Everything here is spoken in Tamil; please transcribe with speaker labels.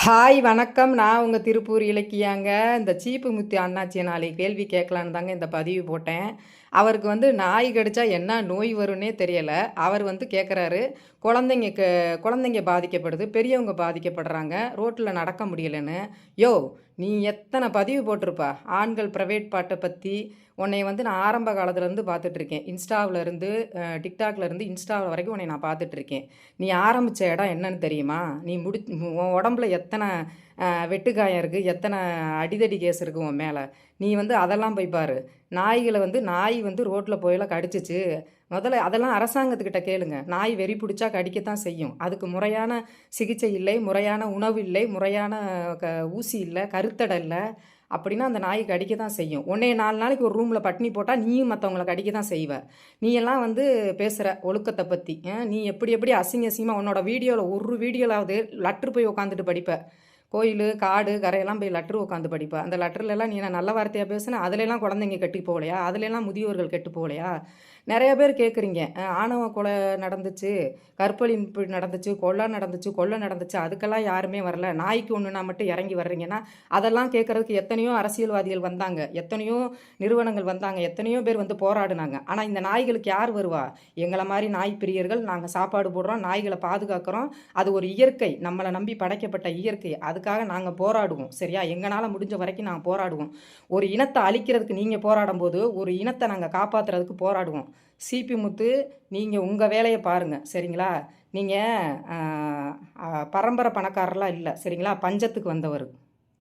Speaker 1: ஹாய் வணக்கம். நான் உங்கள் திருப்பூர் இலக்கியாங்க. இந்த சீப்பு முத்தி அண்ணாச்சியை நாளைக்கு கேள்வி கேட்கலான்னு தாங்க இந்த பதிவு போட்டேன். அவருக்கு நாய் கடிச்சா என்ன நோய் வரும்னே தெரியலை. அவர் கேட்குறாரு, குழந்தைங்க பாதிக்கப்படுது, பெரியவங்க பாதிக்கப்படுறாங்க, ரோட்டில் நடக்க முடியலைன்னு. யோ, நீ எத்தனை பதிவு போட்டிருப்பா ஆண்கள் ப்ரைவேட் பாட்டை பற்றி. உன்னை நான் ஆரம்ப காலத்துலேருந்து பார்த்துட்ருக்கேன். இன்ஸ்டாவிலேருந்து டிக்டாக்லேருந்து இன்ஸ்டாவில் வரைக்கும் உன்னை நான் பார்த்துட்ருக்கேன். நீ ஆரம்பித்த இடம் என்னன்னு தெரியுமா? நீ உன் உடம்புல எத்தனை வெட்டுக்காயம் இருக்குது, எத்தனை அடிதடி கேஸ் இருக்குது உன் மேலே. நீ அதெல்லாம் போய் பாரு. நாய்களை நாய் ரோட்டில் போயெல்லாம் கடிச்சிச்சு. முதல்ல அதெல்லாம் அரசாங்கத்துக்கிட்ட கேளுங்க. நாய் வெறி பிடிச்சா கடிக்கத்தான் செய்யும். அதுக்கு முறையான சிகிச்சை இல்லை, முறையான உணவு இல்லை, முறையான ஊசி இல்லை, கருத்தடை இல்லை. அப்படின்னா அந்த நாய் கடிக்க தான் செய்யும். உன்னை 4 நாளைக்கு ஒரு ரூமில் பட்டினி போட்டால் நீயும் மற்றவங்களை கடிக்க தான் செய்வ. நீ எல்லாம் பேசுகிற ஒழுக்கத்தை பற்றி. நீ எப்படி எப்படி அசிங்கமாக உன்னோட வீடியோவில் ஒரு வீடியோலாவது லெட்ரு போய் உட்காந்துட்டு படிப்ப. கோயில் காடு கரையெல்லாம் போய் லெட்ரு உட்காந்து படிப்பா. அந்த லெட்டர்லலாம் நீ நல்ல வார்த்தையாக பேசுனா அதுலலாம் குழந்தைங்க கெட்டு போகலையா? அதுலலாம் முதியோர்கள் கெட்டு போகலையா? நிறைய பேர் கேட்குறீங்க, ஆணவ கொலை நடந்துச்சு, கற்பழிப்பு நடந்துச்சு, கொலை நடந்துச்சு, அதுக்கெல்லாம் யாருமே வரல, நாய்க்கு ஒன்றுனா மட்டும் இறங்கி வர்றீங்கன்னா, அதெல்லாம் கேட்குறதுக்கு எத்தனையோ அரசியல்வாதிகள் வந்தாங்க, எத்தனையோ நிறுவனங்கள் வந்தாங்க, எத்தனையோ பேர் போராடினாங்க. ஆனால் இந்த நாய்களுக்கு யார் வருவா? எங்களை மாதிரி நாய் பிரியர்கள். நாங்கள் சாப்பாடு போடுறோம், நாய்களை பாதுகாக்கிறோம். அது ஒரு இயற்கை, நம்மளை நம்பி படைக்கப்பட்ட இயற்கை. அதுக்காக நாங்கள் போராடுவோம். சரியா? எங்களால் முடிஞ்ச வரைக்கும் நாங்கள் போராடுவோம். ஒரு இனத்தை அழிக்கிறதுக்கு நீங்கள் போராடும் போது ஒரு இனத்தை நாங்கள் காப்பாற்றுறதுக்கு போராடுவோம். சிபி முத்து, நீங்கள் உங்கள் வேலையை பாருங்கள். சரிங்களா? நீங்கள் பரம்பரை பணக்காரர்லாம் இல்லை. சரிங்களா? பஞ்சத்துக்கு வந்தவர்.